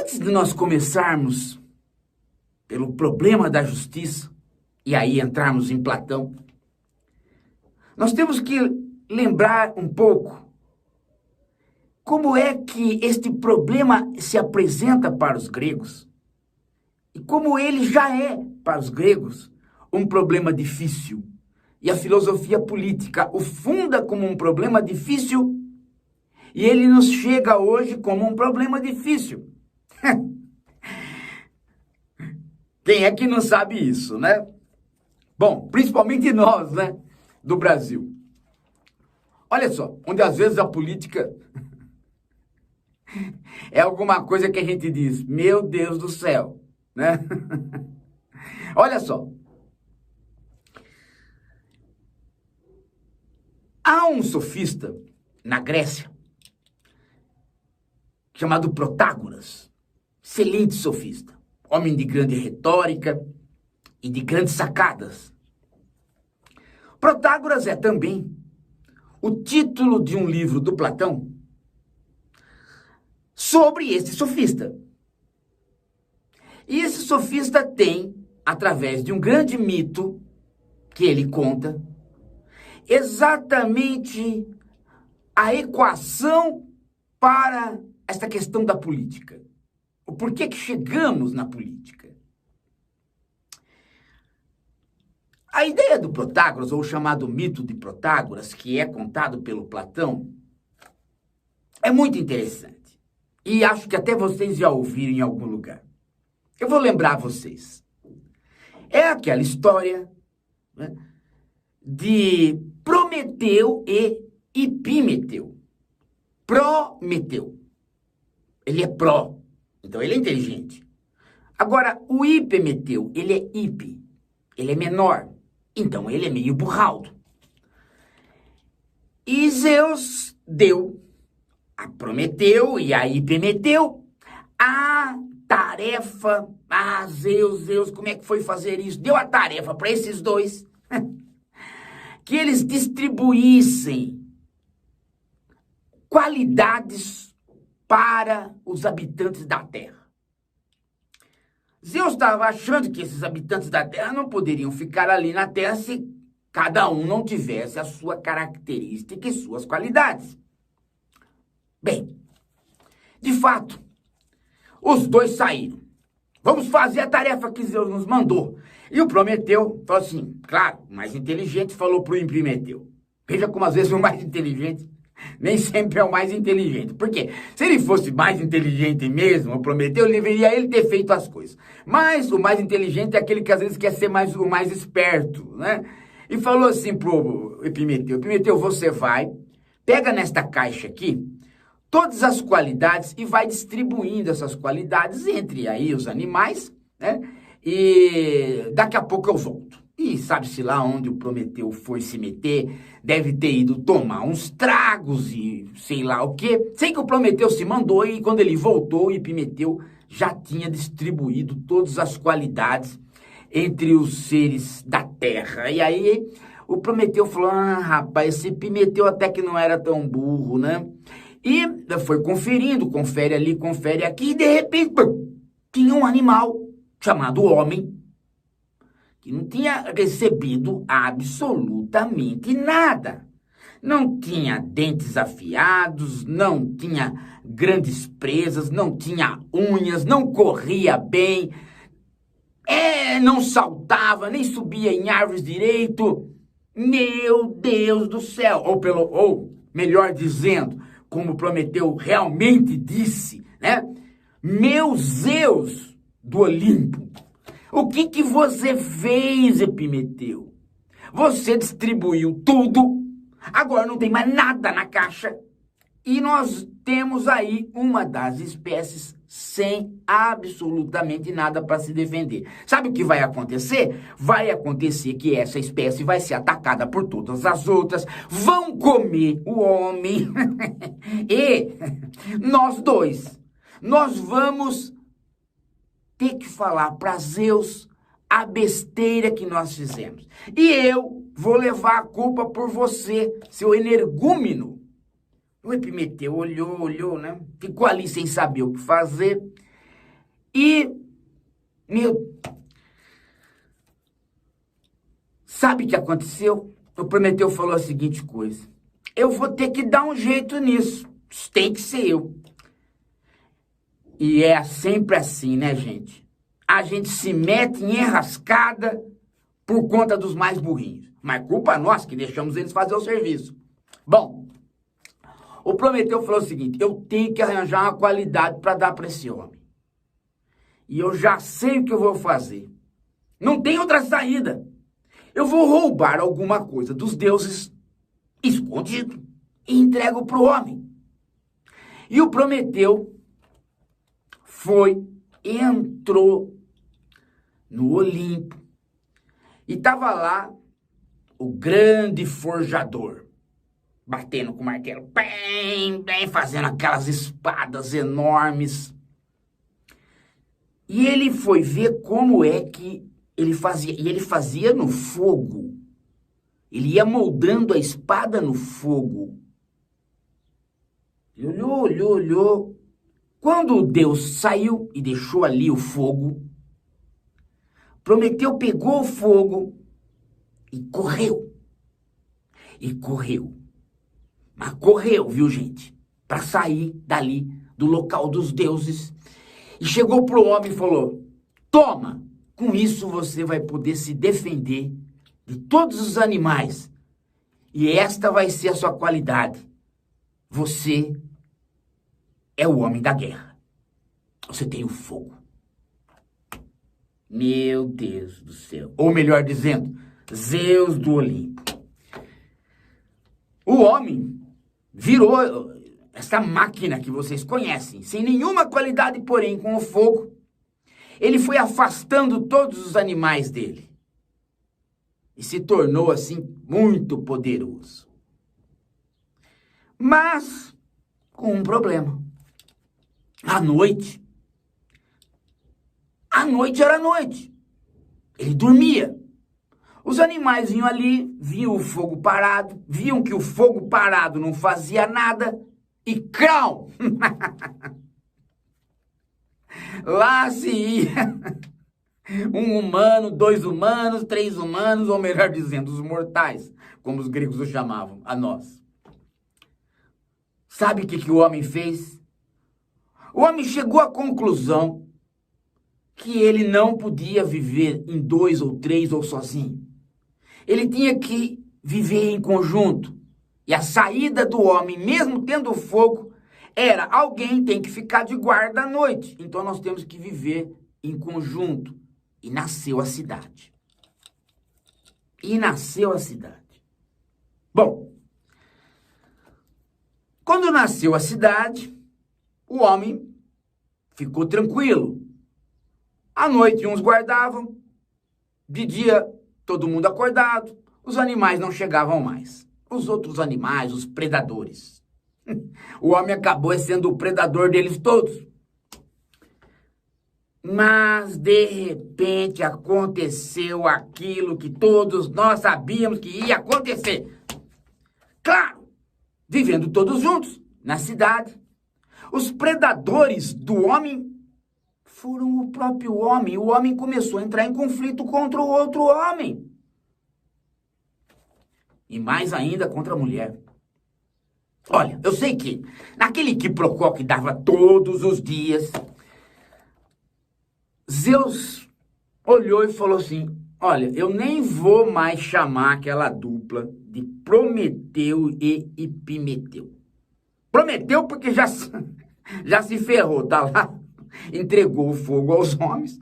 Antes de nós começarmos pelo problema da justiça, e aí entrarmos em Platão, nós temos que lembrar um pouco como é que este problema se apresenta para os gregos e como ele já é, para os gregos, um problema difícil. E a filosofia política o funda como um problema difícil e ele nos chega hoje como um problema difícil. Quem é que não sabe isso, né? Bom, principalmente nós, né, do Brasil. Olha só, onde às vezes a política é alguma coisa que a gente diz, meu Deus do céu, né? Olha só. Há um sofista na Grécia chamado Protágoras, excelente sofista, homem de grande retórica e de grandes sacadas. Protágoras é também o título de um livro do Platão sobre esse sofista. E esse sofista tem, através de um grande mito que ele conta, exatamente a equação para esta questão da política. O porquê que chegamos na política. A ideia do Protágoras, ou o chamado mito de Protágoras, que é contado pelo Platão, é muito interessante. E acho que até vocês já ouviram em algum lugar. Eu vou lembrar vocês. É aquela história, né, de Prometeu e Epimeteu. Prometeu. Ele é pró, então ele é inteligente. Agora, o Epimeteu, ele é hipe, ele é menor, então ele é meio burraldo. E Zeus deu a Prometeu e a Epimeteu a tarefa. Zeus, como é que foi fazer isso? Deu a tarefa para esses dois que eles distribuíssem qualidades para os habitantes da Terra. Zeus estava achando que esses habitantes da Terra não poderiam ficar ali na Terra se cada um não tivesse a sua característica e suas qualidades. Bem, de fato, os dois saíram. Vamos fazer a tarefa que Zeus nos mandou. E o Prometeu falou assim, claro, o mais inteligente falou para o Epimeteu. Veja como às vezes o mais inteligente nem sempre é o mais inteligente. Por quê? Se ele fosse mais inteligente mesmo, o Prometeu, deveria ele ter feito as coisas. Mas o mais inteligente é aquele que às vezes quer ser o mais esperto, né? E falou assim pro Epimeteu, Epimeteu, você vai, pega nesta caixa aqui todas as qualidades e vai distribuindo essas qualidades entre aí os animais, né? E daqui a pouco eu volto. E sabe-se lá onde o Prometeu foi se meter, deve ter ido tomar uns tragos e sei lá o quê. Sei que o Prometeu se mandou e quando ele voltou, o Epimeteu já tinha distribuído todas as qualidades entre os seres da Terra. E aí o Prometeu falou, rapaz, esse Epimeteu até que não era tão burro, né? E foi conferindo, confere ali, confere aqui, e de repente, tinha um animal chamado homem, que não tinha recebido absolutamente nada. Não tinha dentes afiados, não tinha grandes presas, não tinha unhas, não corria bem, não saltava, nem subia em árvores direito. Meu Deus do céu! Ou melhor dizendo, como Prometeu realmente disse, né? Meu Zeus do Olimpo, o que você fez, Epimeteu? Você distribuiu tudo, agora não tem mais nada na caixa e nós temos aí uma das espécies sem absolutamente nada para se defender. Sabe o que vai acontecer? Vai acontecer que essa espécie vai ser atacada por todas as outras, vão comer o homem e nós dois, nós vamos ter que falar para Zeus a besteira que nós fizemos. E eu vou levar a culpa por você, seu energúmeno. O Epimeteu olhou, né? Ficou ali sem saber o que fazer. E, sabe o que aconteceu? O Prometeu falou a seguinte coisa: eu vou ter que dar um jeito nisso, tem que ser eu. E é sempre assim, né, gente? A gente se mete em enrascada por conta dos mais burrinhos. Mas culpa nossa que deixamos eles fazer o serviço. Bom, o Prometeu falou o seguinte: eu tenho que arranjar uma qualidade para dar para esse homem. E eu já sei o que eu vou fazer. Não tem outra saída. Eu vou roubar alguma coisa dos deuses escondido e entrego para o homem. E o Prometeu entrou no Olimpo e estava lá o grande forjador, batendo com o martelo, bem, fazendo aquelas espadas enormes. E ele foi ver como é que ele fazia. E ele fazia no fogo. Ele ia moldando a espada no fogo. Ele olhou. Quando Deus saiu e deixou ali o fogo, Prometeu pegou o fogo e correu. Mas correu, viu, gente? Para sair dali, do local dos deuses. E chegou pro homem e falou: toma, com isso você vai poder se defender de todos os animais. E esta vai ser a sua qualidade. Você é o homem da guerra. Você tem o fogo. Meu Deus do céu. Ou melhor dizendo, Zeus do Olimpo. O homem virou essa máquina que vocês conhecem, sem nenhuma qualidade, porém, com o fogo. Ele foi afastando todos os animais dele. E se tornou, assim, muito poderoso. Mas com um problema. À noite era noite. Ele dormia. Os animais vinham ali, viam o fogo parado, viam que o fogo parado não fazia nada e crau! Lá se ia um humano, 2 humanos, 3 humanos, ou melhor dizendo, os mortais, como os gregos os chamavam, a nós. Sabe o que o homem fez? O homem chegou à conclusão que ele não podia viver em 2 ou 3 ou sozinho. Ele tinha que viver em conjunto. E a saída do homem, mesmo tendo fogo, era alguém tem que ficar de guarda à noite. Então nós temos que viver em conjunto. E nasceu a cidade. Bom, quando nasceu a cidade, o homem ficou tranquilo. À noite uns guardavam, de dia todo mundo acordado, os animais não chegavam mais. Os outros animais, os predadores. O homem acabou sendo o predador deles todos. Mas, de repente, aconteceu aquilo que todos nós sabíamos que ia acontecer. Claro, vivendo todos juntos, na cidade. Os predadores do homem foram o próprio homem. O homem começou a entrar em conflito contra o outro homem. E mais ainda contra a mulher. Olha, eu sei que naquele quiprocó que dava todos os dias, Zeus olhou e falou assim: olha, eu nem vou mais chamar aquela dupla de Prometeu e Epimeteu. Prometeu porque já se ferrou, tá lá, entregou o fogo aos homens,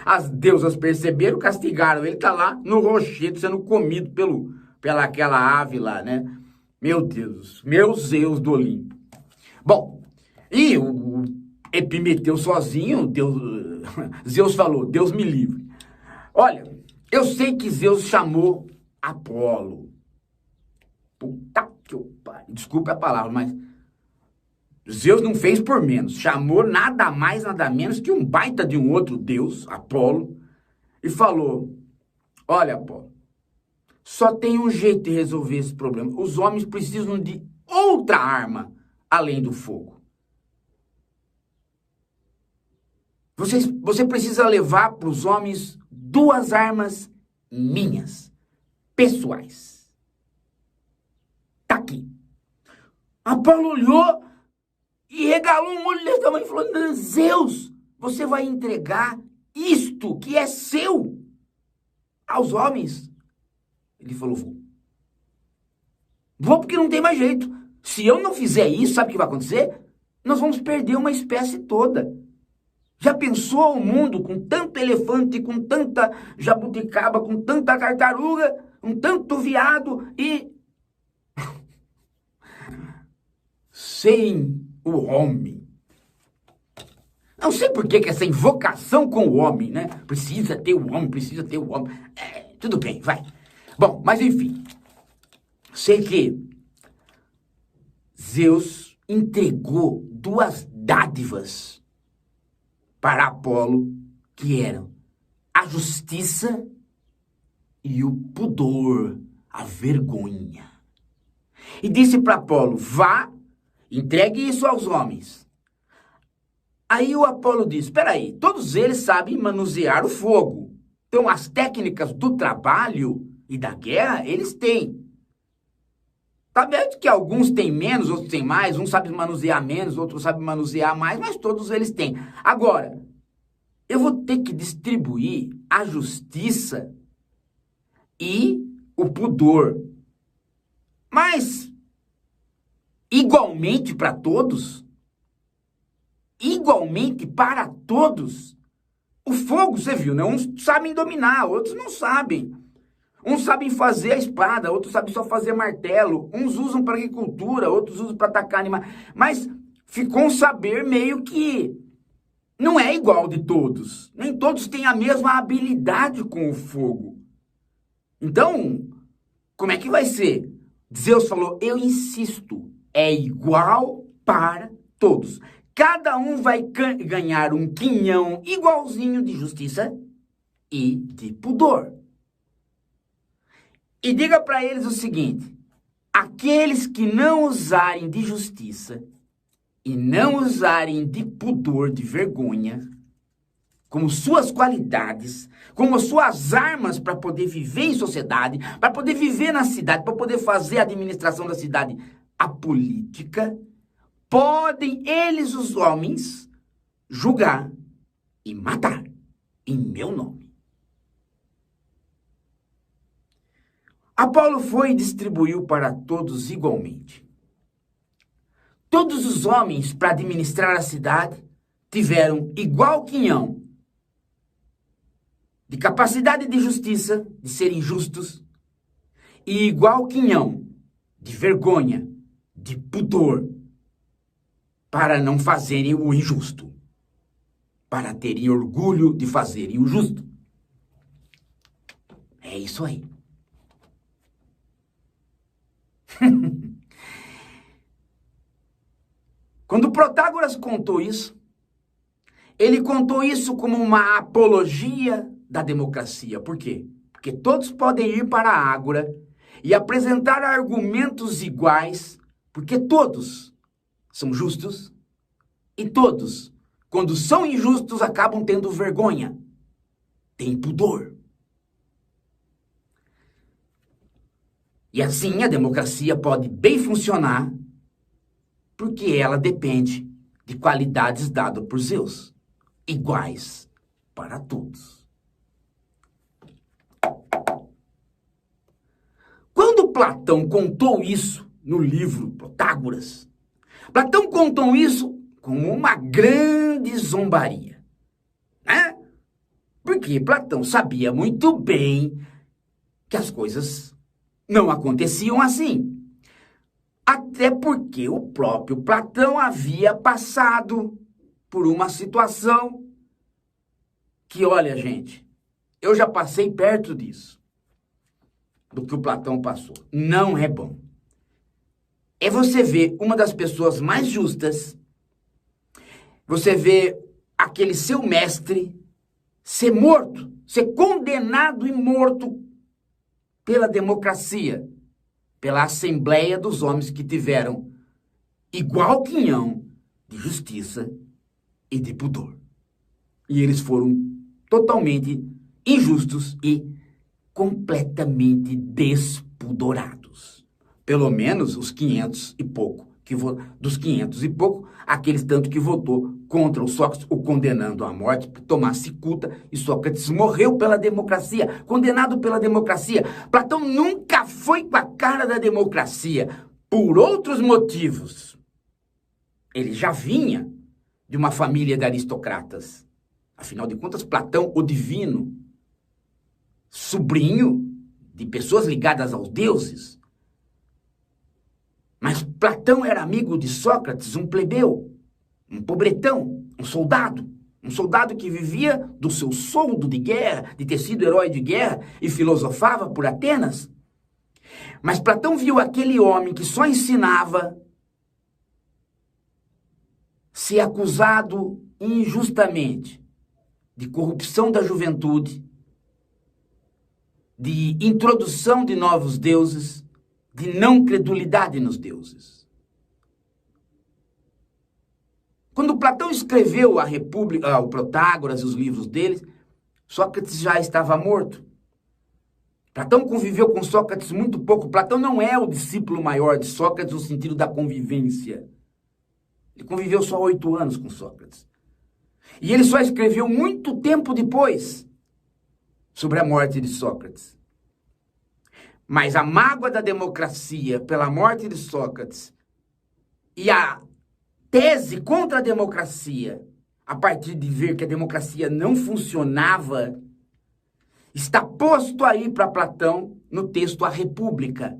as deusas perceberam, castigaram ele, tá lá no rochedo sendo comido pela aquela ave lá, né? Meu Deus, meu Zeus do Olimpo. Bom, e o Epimeteu sozinho, Zeus falou: Deus me livre. Olha, eu sei que Zeus chamou Apolo. Puta que eu pariu. Desculpe a palavra, mas Zeus não fez por menos. Chamou nada mais, nada menos que um baita de um outro deus, Apolo, e falou: olha, Apolo, só tem um jeito de resolver esse problema. Os homens precisam de outra arma além do fogo. Você precisa levar para os homens 2 armas minhas, pessoais. Tá aqui. Apolo olhou e regalou um olho desse tamanho e falou: não, Zeus, você vai entregar isto que é seu aos homens? Ele falou: vou. Vou porque não tem mais jeito. Se eu não fizer isso, sabe o que vai acontecer? Nós vamos perder uma espécie toda. Já pensou o mundo com tanto elefante, com tanta jabuticaba, com tanta tartaruga, com tanto veado e sem o homem? Não sei por que essa invocação com o homem, né? Precisa ter o homem, precisa ter o homem. Tudo bem, vai. Bom, mas enfim. Sei que Zeus entregou 2 dádivas para Apolo, que eram a justiça e o pudor, a vergonha. E disse para Apolo: vá, entregue isso aos homens. Aí o Apolo disse: espera aí, todos eles sabem manusear o fogo. Então as técnicas do trabalho e da guerra, eles têm. Tá vendo que alguns têm menos, outros têm mais, uns sabem manusear menos, outros sabem manusear mais, mas todos eles têm. Agora, eu vou ter que distribuir a justiça e o pudor. Mas, igualmente para todos? Igualmente para todos? O fogo, você viu, né? Uns sabem dominar, outros não sabem. Uns sabem fazer a espada, outros sabem só fazer martelo. Uns usam para agricultura, outros usam para atacar animais. Mas ficou um saber meio que não é igual de todos. Nem todos têm a mesma habilidade com o fogo. Então, como é que vai ser? Zeus falou: eu insisto, é igual para todos. Cada um vai ganhar um quinhão igualzinho de justiça e de pudor. E diga para eles o seguinte: aqueles que não usarem de justiça e não usarem de pudor, de vergonha, como suas qualidades, como suas armas para poder viver em sociedade, para poder viver na cidade, para poder fazer a administração da cidade, a política, podem eles, os homens, julgar e matar em meu nome. Apolo foi e distribuiu para todos igualmente. Todos os homens, para administrar a cidade, tiveram igual quinhão de capacidade de justiça, de serem justos, e igual quinhão de vergonha, de pudor, para não fazerem o injusto, para terem orgulho de fazerem o justo. É isso aí. Quando Protágoras contou isso, ele contou isso como uma apologia da democracia. Por quê? Porque todos podem ir para a Ágora e apresentar argumentos iguais, porque todos são justos e todos, quando são injustos, acabam tendo vergonha, têm pudor. E assim a democracia pode bem funcionar, porque ela depende de qualidades dadas por Zeus, iguais para todos. Quando Platão contou isso no livro Protágoras, Platão contou isso como uma grande zombaria, né? Porque Platão sabia muito bem que as coisas não aconteciam assim. Até porque o próprio Platão havia passado por uma situação que, olha, gente, eu já passei perto disso, do que o Platão passou. Não é bom. É você ver uma das pessoas mais justas, você vê aquele seu mestre ser morto, ser condenado e morto pela democracia, pela Assembleia dos homens que tiveram igual quinhão de justiça e de pudor. E eles foram totalmente injustos e completamente despudorados. Pelo menos os 500 e pouco, dos 500 e pouco, aqueles tanto que votou contra o Sócrates, o condenando à morte por tomar cicuta, e Sócrates morreu pela democracia, condenado pela democracia. Platão nunca foi com a cara da democracia, por outros motivos. Ele já vinha de uma família de aristocratas. Afinal de contas, Platão, o divino, sobrinho de pessoas ligadas aos deuses. Mas Platão era amigo de Sócrates, um plebeu, um pobretão, um soldado que vivia do seu soldo de guerra, de ter sido herói de guerra e filosofava por Atenas. Mas Platão viu aquele homem que só ensinava ser acusado injustamente de corrupção da juventude, de introdução de novos deuses, de não credulidade nos deuses. Quando Platão escreveu a República, o Protágoras e os livros dele, Sócrates já estava morto. Platão conviveu com Sócrates muito pouco. Platão não é o discípulo maior de Sócrates no sentido da convivência. Ele conviveu só 8 anos com Sócrates. E ele só escreveu muito tempo depois sobre a morte de Sócrates. Mas a mágoa da democracia pela morte de Sócrates e a tese contra a democracia, a partir de ver que a democracia não funcionava, está posto aí para Platão no texto A República,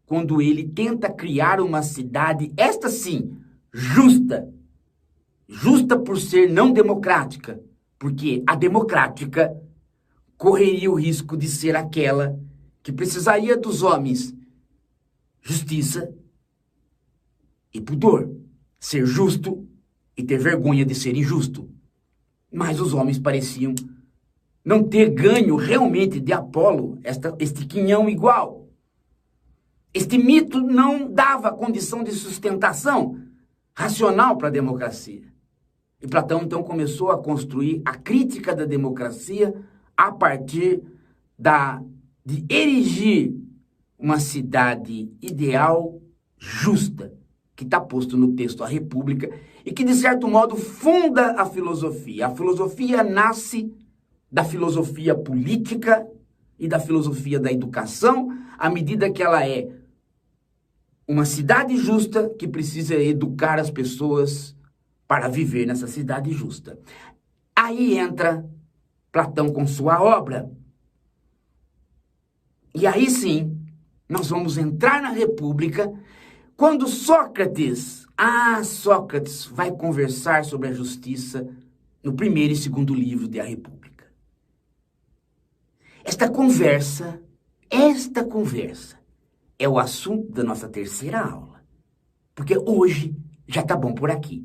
quando ele tenta criar uma cidade, esta sim, justa. Justa por ser não democrática, porque a democrática correria o risco de ser aquela que precisaria dos homens justiça e pudor, ser justo e ter vergonha de ser injusto. Mas os homens pareciam não ter ganho realmente de Apolo, este quinhão igual. Este mito não dava condição de sustentação racional para a democracia. E Platão, então, começou a construir a crítica da democracia a partir de erigir uma cidade ideal justa, que está posto no texto A República, e que, de certo modo, funda a filosofia. A filosofia nasce da filosofia política e da filosofia da educação, à medida que ela é uma cidade justa que precisa educar as pessoas para viver nessa cidade justa. Aí entra Platão com sua obra. E aí sim, nós vamos entrar na República, quando Sócrates vai conversar sobre a justiça no primeiro e segundo livro de A República. Esta conversa é o assunto da nossa terceira aula. Porque hoje já tá bom por aqui.